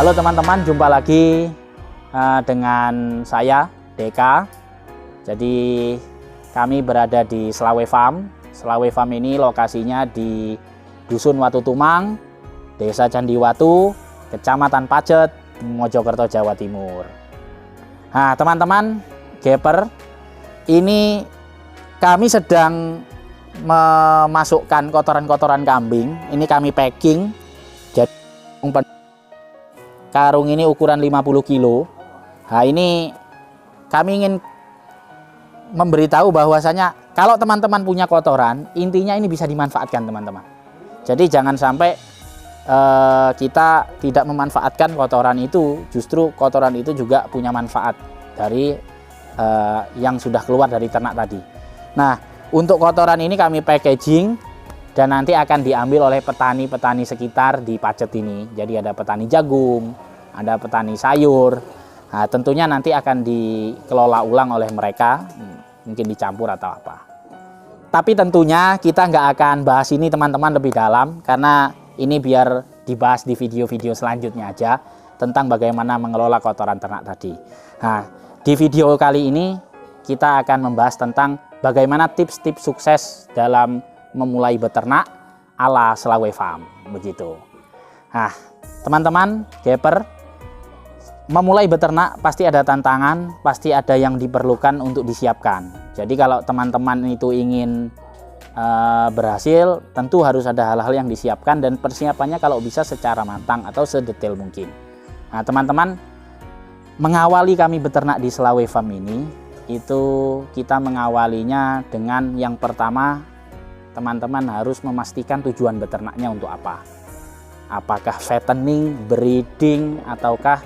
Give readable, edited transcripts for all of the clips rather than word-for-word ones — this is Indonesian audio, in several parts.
Halo teman-teman, jumpa lagi dengan saya Deka. Jadi kami berada di Selawe Farm. Selawe Farm ini lokasinya di Dusun Watu Tumang, Desa Candiwatu, Kecamatan Pacet, Mojokerto, Jawa Timur. Nah teman-teman, Gapper, ini kami sedang memasukkan kotoran-kotoran kambing. Ini kami packing. Jadi karung ini ukuran 50 kilo. Nah ini kami ingin memberitahu bahwasanya kalau teman-teman punya kotoran, intinya ini bisa dimanfaatkan teman-teman. Jadi jangan sampai kita tidak memanfaatkan kotoran itu. Justru kotoran itu juga punya manfaat dari yang sudah keluar dari ternak tadi. Nah untuk kotoran ini kami packaging dan nanti akan diambil oleh petani-petani sekitar di Pacet ini. Jadi ada petani jagung, ada petani sayur. Nah, tentunya nanti akan dikelola ulang oleh mereka, mungkin dicampur atau apa. Tapi tentunya kita nggak akan bahas ini teman-teman lebih dalam, karena ini biar dibahas di video-video selanjutnya aja tentang bagaimana mengelola kotoran ternak tadi. Nah, di video kali ini kita akan membahas tentang bagaimana tips-tips sukses dalam memulai beternak ala Selawe Farm, begitu. Nah, teman-teman, Gapper, memulai beternak pasti ada tantangan, pasti ada yang diperlukan untuk disiapkan. Jadi kalau teman-teman itu ingin berhasil, tentu harus ada hal-hal yang disiapkan dan persiapannya kalau bisa secara matang atau sedetail mungkin. Nah, teman-teman, mengawali kami beternak di Selawe Farm ini, itu kita mengawalinya dengan yang pertama, teman-teman harus memastikan tujuan beternaknya untuk apa. Apakah fattening, breeding, ataukah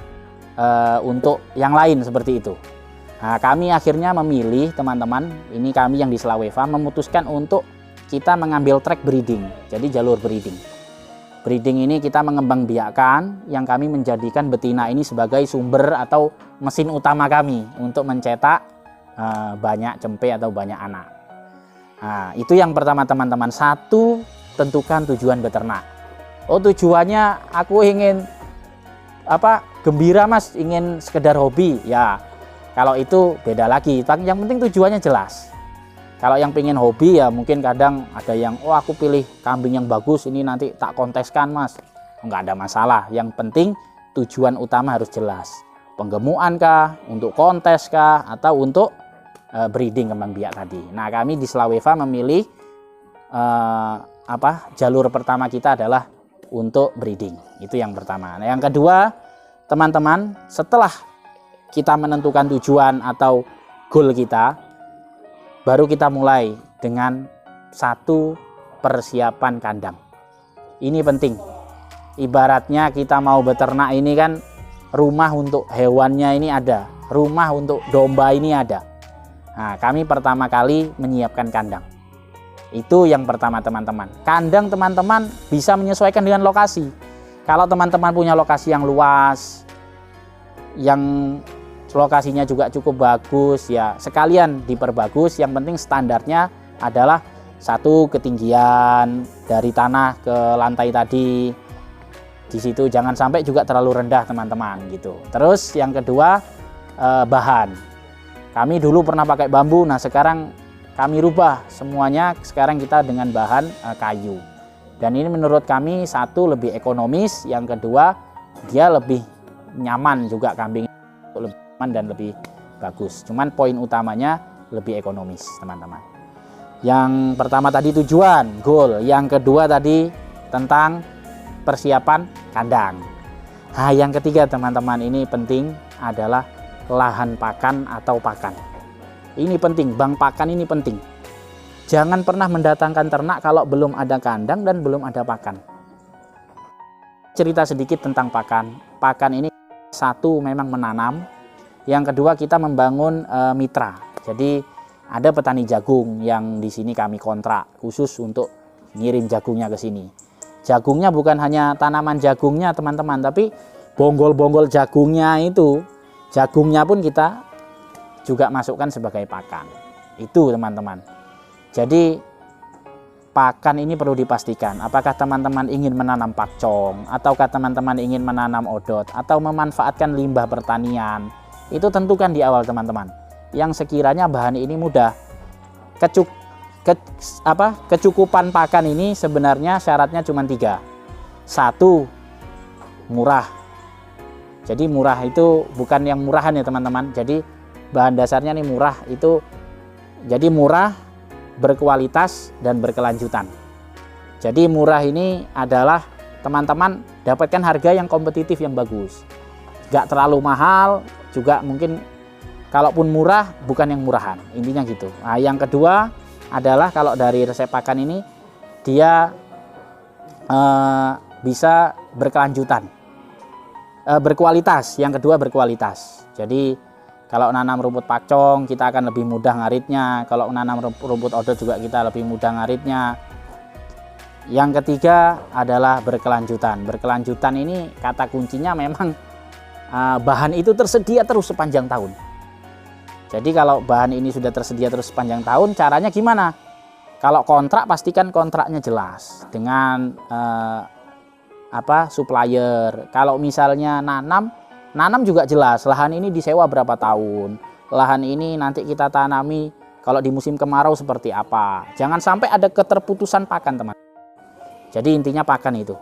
untuk yang lain seperti itu. Nah, kami akhirnya memilih teman-teman, ini kami yang di Selawe Farm memutuskan untuk kita mengambil track breeding, jadi jalur breeding. Breeding ini kita mengembangbiakkan, yang kami menjadikan betina ini sebagai sumber atau mesin utama kami untuk mencetak banyak cempe atau banyak anak. Nah, itu yang pertama teman-teman. Satu, tentukan tujuan beternak. Oh, tujuannya aku ingin gembira mas, ingin sekedar hobi. Ya, kalau itu beda lagi. Yang penting tujuannya jelas. Kalau yang pengen hobi ya mungkin kadang ada yang, oh aku pilih kambing yang bagus, ini nanti tak konteskan mas. Enggak ada masalah. Yang penting tujuan utama harus jelas. Penggemukan kah, untuk kontes kah, atau untuk breeding kembang biak tadi. Nah, kami di Selawe Farm memilih jalur pertama kita adalah untuk breeding. Itu yang pertama. Nah, yang kedua, teman-teman, setelah kita menentukan tujuan atau goal kita, baru kita mulai dengan satu persiapan kandang. Ini penting. Ibaratnya kita mau beternak ini kan, rumah untuk hewannya ini ada, rumah untuk domba ini ada. Nah, kami pertama kali menyiapkan kandang. Itu yang pertama teman-teman. Kandang teman-teman bisa menyesuaikan dengan lokasi. Kalau teman-teman punya lokasi yang luas, yang lokasinya juga cukup bagus, ya sekalian diperbagus. Yang penting standarnya adalah satu, ketinggian dari tanah ke lantai tadi. Di situ jangan sampai juga terlalu rendah teman-teman gitu. Terus yang kedua, bahan. Kami dulu pernah pakai bambu, nah sekarang kami rubah semuanya, sekarang kita dengan bahan kayu. Dan ini menurut kami satu, lebih ekonomis, yang kedua dia lebih nyaman juga, kambing lebih nyaman dan lebih bagus. Cuman poin utamanya lebih ekonomis teman-teman. Yang pertama tadi tujuan, goal. Yang kedua tadi tentang persiapan kandang. Nah, yang ketiga teman-teman, ini penting adalah lahan pakan atau pakan. Ini penting, bank pakan ini penting. Jangan pernah mendatangkan ternak kalau belum ada kandang dan belum ada pakan. Cerita sedikit tentang pakan. Pakan ini satu, memang menanam. Yang kedua, kita membangun mitra. Jadi ada petani jagung yang di sini kami kontrak khusus untuk ngirim jagungnya ke sini. Jagungnya bukan hanya tanaman jagungnya teman-teman, tapi bonggol-bonggol jagungnya itu, jagungnya pun kita juga masukkan sebagai pakan. Itu teman-teman. Jadi pakan ini perlu dipastikan. Apakah teman-teman ingin menanam pakcong, ataukah teman-teman ingin menanam odot, atau memanfaatkan limbah pertanian. Itu tentukan di awal teman-teman. Yang sekiranya bahan ini mudah. Kecukupan pakan ini sebenarnya syaratnya cuma 3. 1, murah. Jadi murah itu bukan yang murahan ya teman-teman. Jadi bahan dasarnya nih murah itu. Jadi murah, berkualitas, dan berkelanjutan. Jadi murah ini adalah teman-teman dapatkan harga yang kompetitif yang bagus, gak terlalu mahal juga, mungkin kalaupun murah bukan yang murahan, intinya gitu. Nah, yang kedua adalah kalau dari resep pakan ini dia bisa berkelanjutan, berkualitas. Yang kedua berkualitas. Jadi kalau nanam rumput pakcong kita akan lebih mudah ngaritnya. Kalau nanam rumput odot juga kita lebih mudah ngaritnya. Yang ketiga adalah berkelanjutan. Berkelanjutan ini kata kuncinya memang bahan itu tersedia terus sepanjang tahun. Jadi kalau bahan ini sudah tersedia terus sepanjang tahun, caranya gimana? Kalau kontrak pastikan kontraknya jelas dengan supplier. Kalau misalnya nanam juga jelas, lahan ini disewa berapa tahun, lahan ini nanti kita tanami kalau di musim kemarau seperti apa. Jangan sampai ada keterputusan pakan teman. Jadi intinya pakan itu.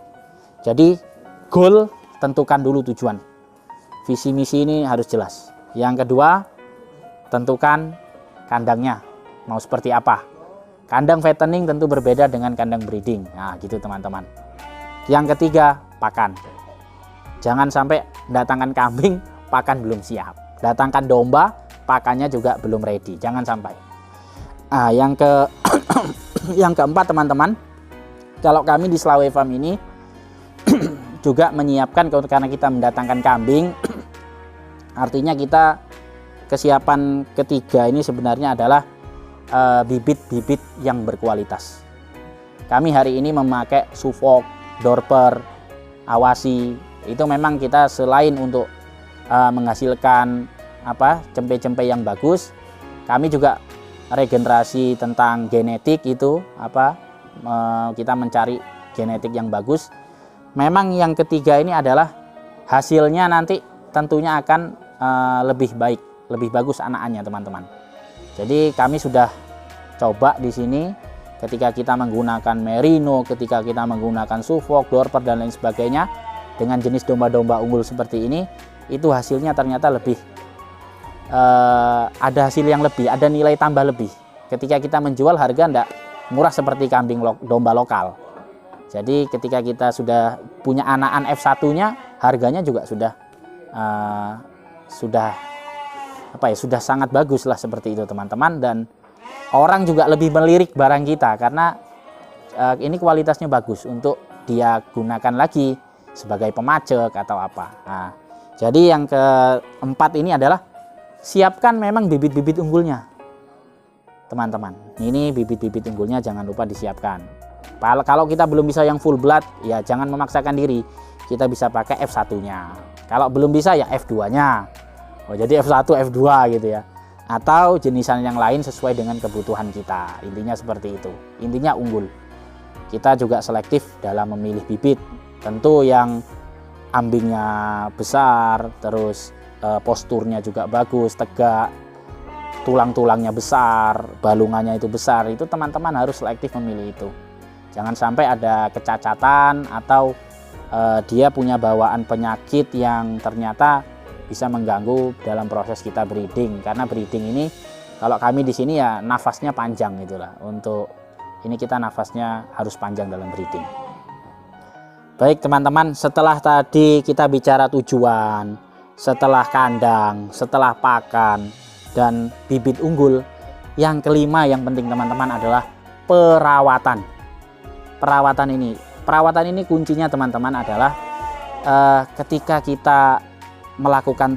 Jadi goal, tentukan dulu tujuan, visi misi ini harus jelas. Yang kedua, tentukan kandangnya mau seperti apa. Kandang fattening tentu berbeda dengan kandang breeding. Nah gitu teman-teman. Yang ketiga, pakan. Jangan sampai datangkan kambing, pakan belum siap. Datangkan domba, pakannya juga belum ready. Jangan sampai. Nah, yang keempat teman-teman, kalau kami di Slawe Farm ini juga menyiapkan, karena kita mendatangkan kambing, artinya kita kesiapan ketiga ini sebenarnya adalah bibit-bibit yang berkualitas. Kami hari ini memakai Suffolk, Dorper, Awasi. Itu memang kita selain untuk menghasilkan cempe-cempe yang bagus, kami juga regenerasi tentang genetik itu kita mencari genetik yang bagus. Memang yang ketiga ini adalah hasilnya nanti tentunya akan lebih baik, lebih bagus anak-anaknya teman-teman. Jadi kami sudah coba di sini ketika kita menggunakan merino, ketika kita menggunakan Suffolk, Dorper dan lain sebagainya. Dengan jenis domba-domba unggul seperti ini, itu hasilnya ternyata lebih ada hasil yang lebih, ada nilai tambah lebih. Ketika kita menjual, harga tidak murah seperti kambing domba lokal. Jadi ketika kita sudah punya anakan F1-nya, harganya juga sudah sangat bagus lah seperti itu teman-teman. Dan orang juga lebih melirik barang kita karena ini kualitasnya bagus untuk dia gunakan lagi sebagai pemacek atau apa. Nah, jadi yang keempat ini adalah siapkan memang bibit-bibit unggulnya teman-teman. Ini bibit-bibit unggulnya jangan lupa disiapkan. Kalau kita belum bisa yang full blood, ya jangan memaksakan diri. Kita bisa pakai F1-nya. Kalau belum bisa ya F2-nya. Jadi F1, F2 gitu ya. Atau jenisan yang lain sesuai dengan kebutuhan kita. Intinya seperti itu. Intinya unggul. Kita juga selektif dalam memilih bibit. Tentu yang ambingnya besar, terus posturnya juga bagus, tegak, tulang-tulangnya besar, balungannya itu besar, itu teman-teman harus selektif memilih itu. Jangan sampai ada kecacatan atau dia punya bawaan penyakit yang ternyata bisa mengganggu dalam proses kita breeding. Karena breeding ini kalau kami di sini ya nafasnya panjang itulah. Untuk ini kita nafasnya harus panjang dalam breeding. Baik teman-teman, setelah tadi kita bicara tujuan, setelah kandang, setelah pakan, dan bibit unggul, yang kelima yang penting teman-teman adalah perawatan. Perawatan ini kuncinya teman-teman adalah ketika kita melakukan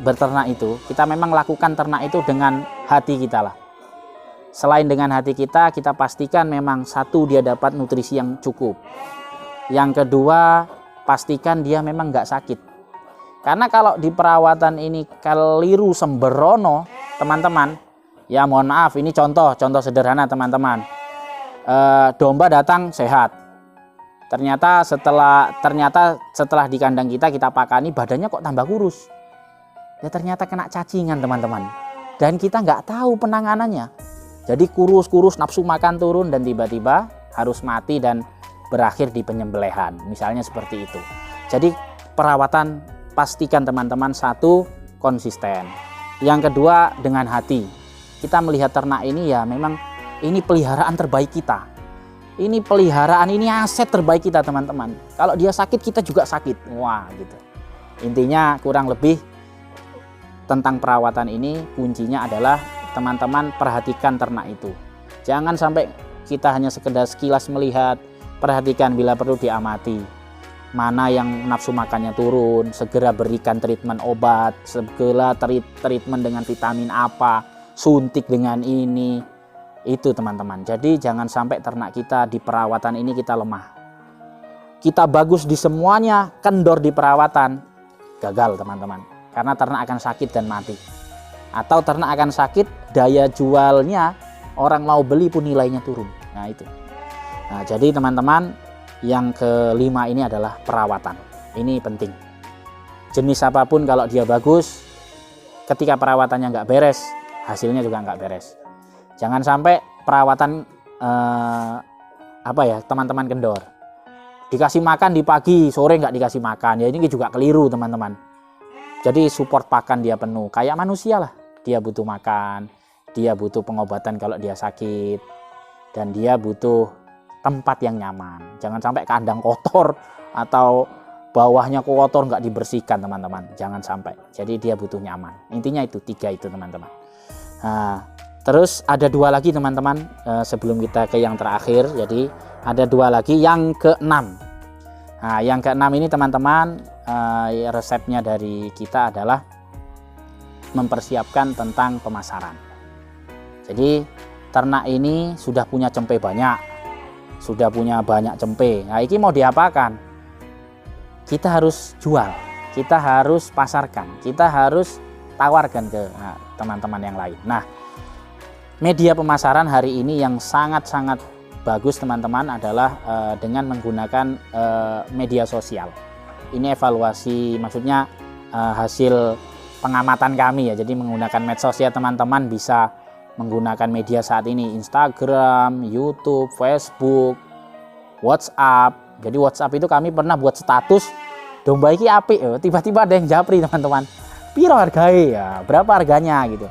berternak itu, kita memang lakukan ternak itu dengan hati kita lah. Selain dengan hati kita pastikan memang satu, dia dapat nutrisi yang cukup. Yang kedua, pastikan dia memang nggak sakit. Karena kalau di perawatan ini keliru sembrono, teman-teman, ya mohon maaf, ini contoh sederhana teman-teman. domba datang sehat. Ternyata setelah di kandang kita pakani, badannya kok tambah kurus. Ya ternyata kena cacingan teman-teman. Dan kita nggak tahu penanganannya. Jadi kurus, nafsu makan turun dan tiba-tiba harus mati dan berakhir di penyembelihan. Misalnya seperti itu. Jadi perawatan pastikan teman-teman, satu, konsisten. Yang kedua, dengan hati. Kita melihat ternak ini ya memang ini peliharaan terbaik kita. Ini peliharaan, ini aset terbaik kita teman-teman. Kalau dia sakit, kita juga sakit. Wah gitu. Intinya kurang lebih tentang perawatan ini kuncinya adalah teman-teman perhatikan ternak itu. Jangan sampai kita hanya sekedar sekilas melihat, perhatikan bila perlu diamati. Mana yang nafsu makannya turun, segera berikan treatment obat, segera treatment dengan vitamin apa, suntik dengan ini. Itu teman-teman. Jadi jangan sampai ternak kita di perawatan ini kita lemah. Kita bagus di semuanya, kendor di perawatan, gagal teman-teman. Karena ternak akan sakit dan mati. Atau ternak akan sakit, daya jualnya orang mau beli pun nilainya turun. Nah itu. Nah jadi teman-teman, yang kelima ini adalah perawatan. Ini penting. Jenis apapun kalau dia bagus, ketika perawatannya nggak beres, hasilnya juga nggak beres. Jangan sampai perawatan teman-teman kendor. Dikasih makan di pagi, sore nggak dikasih makan. Ya ini juga keliru teman-teman. Jadi support pakan dia penuh, kayak manusia lah. Dia butuh makan, dia butuh pengobatan kalau dia sakit, dan dia butuh tempat yang nyaman. Jangan sampai kandang kotor atau bawahnya kotor nggak dibersihkan teman-teman. Jangan sampai. Jadi dia butuh nyaman. Intinya itu 3 itu teman-teman. Nah, terus ada 2 lagi teman-teman sebelum kita ke yang terakhir. Jadi ada 2 lagi, yang ke-6. Nah, yang ke-6 ini teman-teman, resepnya dari kita adalah mempersiapkan tentang pemasaran. Jadi ternak ini sudah punya cempe banyak, sudah punya banyak cempe. Nah ini mau diapakan? Kita harus jual, kita harus pasarkan, kita harus tawarkan ke teman-teman yang lain. Nah media pemasaran hari ini yang sangat-sangat bagus teman-teman adalah dengan menggunakan media sosial. Ini evaluasi, maksudnya hasil pengamatan kami ya. Jadi menggunakan medsos ya teman-teman, bisa menggunakan media saat ini, Instagram, YouTube, Facebook, WhatsApp. Jadi WhatsApp itu kami pernah buat status domba iki apik, tiba-tiba ada yang japri teman-teman. Piro harganya ya, berapa harganya gitu.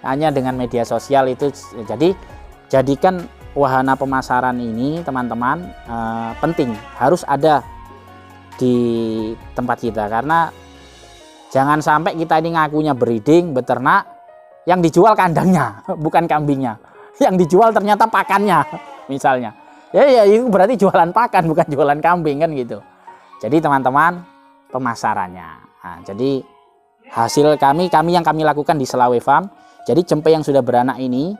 Hanya dengan media sosial itu. Jadi jadikan wahana pemasaran ini teman-teman penting, harus ada di tempat kita, karena jangan sampai kita ini ngakunya breeding, beternak, yang dijual kandangnya bukan kambingnya, yang dijual ternyata pakannya misalnya. Ya itu berarti jualan pakan bukan jualan kambing kan gitu. Jadi teman-teman pemasarannya. Nah, jadi hasil kami yang kami lakukan di Selawe Farm. Jadi cempe yang sudah beranak ini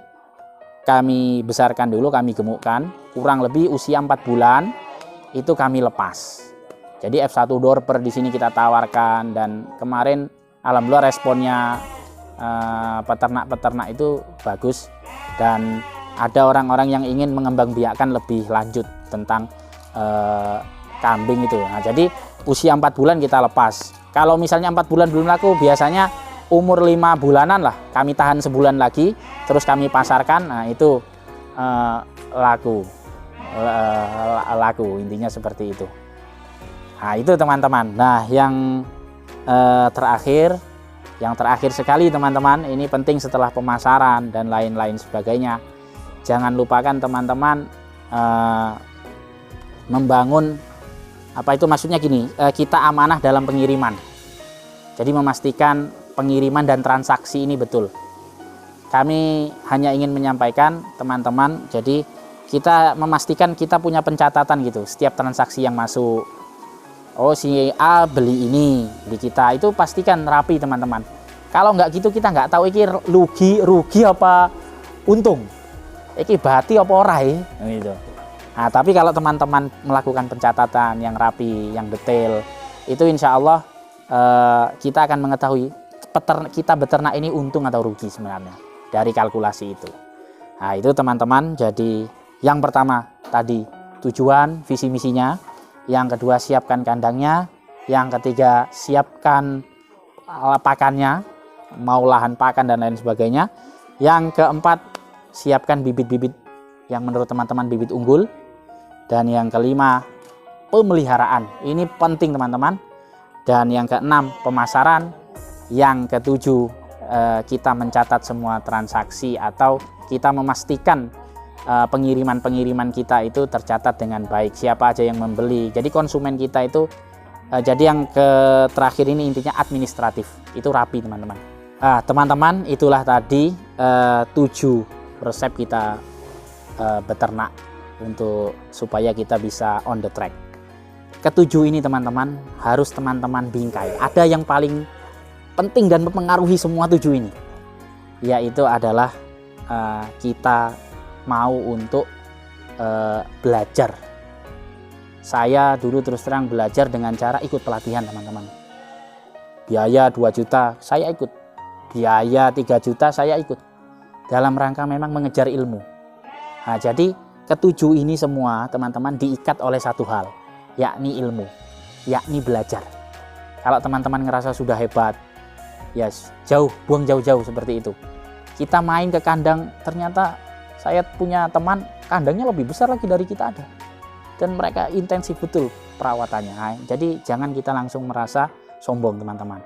kami besarkan dulu, kami gemukkan, kurang lebih usia 4 bulan itu kami lepas. Jadi F1 Dorper di sini kita tawarkan, dan kemarin alhamdulillah responnya peternak-peternak itu bagus, dan ada orang-orang yang ingin mengembangbiakkan lebih lanjut tentang kambing itu. Nah, jadi usia 4 bulan kita lepas. Kalau misalnya 4 bulan belum laku, biasanya umur 5 bulanan lah kami tahan sebulan lagi, terus kami pasarkan. Nah itu laku, intinya seperti itu. Nah itu teman-teman. Nah yang terakhir sekali teman-teman, ini penting setelah pemasaran dan lain-lain sebagainya, jangan lupakan teman-teman membangun maksudnya gini, kita amanah dalam pengiriman. Jadi memastikan pengiriman dan transaksi ini betul. Kami hanya ingin menyampaikan teman-teman, jadi kita memastikan kita punya pencatatan gitu setiap transaksi yang masuk. Oh si A beli ini di kita, itu pastikan rapi teman-teman. Kalau nggak gitu kita nggak tahu iki rugi apa untung, iki bati apa ora gitu. Nah tapi kalau teman-teman melakukan pencatatan yang rapi, yang detail, itu insya Allah kita akan mengetahui kita beternak ini untung atau rugi sebenarnya dari kalkulasi itu. Nah itu teman-teman, jadi Yang pertama tadi tujuan, visi misinya. Yang kedua siapkan kandangnya. Yang ketiga siapkan pakannya, mau lahan pakan dan lain sebagainya. Yang keempat siapkan bibit-bibit yang menurut teman-teman bibit unggul. Dan yang kelima pemeliharaan. Ini penting teman-teman. Dan yang keenam pemasaran. Yang ketujuh kita mencatat semua transaksi atau kita memastikan pengiriman-pengiriman kita itu tercatat dengan baik, siapa aja yang membeli. Jadi konsumen kita itu jadi yang terakhir ini intinya administratif itu rapi teman-teman. Teman-teman, itulah tadi 7 resep kita beternak untuk supaya kita bisa on the track. Ketujuh ini teman-teman harus teman-teman bingkai. Ada yang paling penting dan mempengaruhi semua 7 ini, yaitu adalah kita mau untuk belajar. Saya dulu terus terang belajar dengan cara ikut pelatihan teman-teman. Biaya 2 juta saya ikut, biaya 3 juta saya ikut, dalam rangka memang mengejar ilmu. Nah, jadi ketujuh ini semua teman-teman diikat oleh satu hal, yakni ilmu, yakni belajar. Kalau teman-teman ngerasa sudah hebat, yes, buang jauh-jauh seperti itu. Kita main ke kandang, ternyata saya punya teman kandangnya lebih besar lagi dari kita ada, dan mereka intensif betul perawatannya. Nah, jadi jangan kita langsung merasa sombong teman-teman.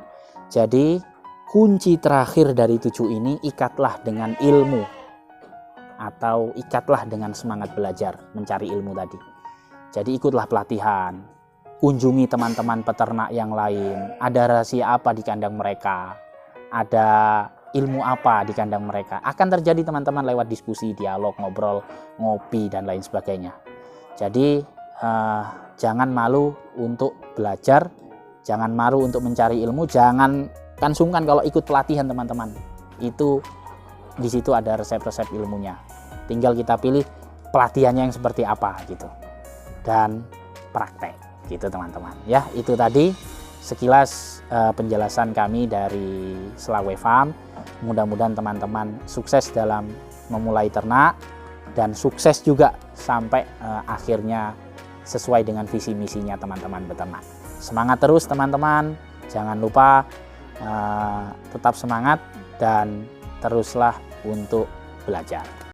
Jadi kunci terakhir dari 7 ini, ikatlah dengan ilmu atau ikatlah dengan semangat belajar mencari ilmu tadi. Jadi ikutlah pelatihan, kunjungi teman-teman peternak yang lain, ada rahasia apa di kandang mereka, ada ilmu apa di kandang mereka. Akan terjadi teman-teman lewat diskusi, dialog, ngobrol, ngopi, dan lain sebagainya. Jadi jangan malu untuk belajar, jangan malu untuk mencari ilmu, jangan sungkan kalau ikut pelatihan teman-teman. Itu di situ ada resep-resep ilmunya. Tinggal kita pilih pelatihannya yang seperti apa gitu. Dan praktek gitu teman-teman. Ya, itu tadi sekilas penjelasan kami dari Selaway Farm. Mudah-mudahan teman-teman sukses dalam memulai ternak dan sukses juga sampai akhirnya sesuai dengan visi misinya teman-teman beternak. Semangat terus teman-teman, jangan lupa tetap semangat dan teruslah untuk belajar.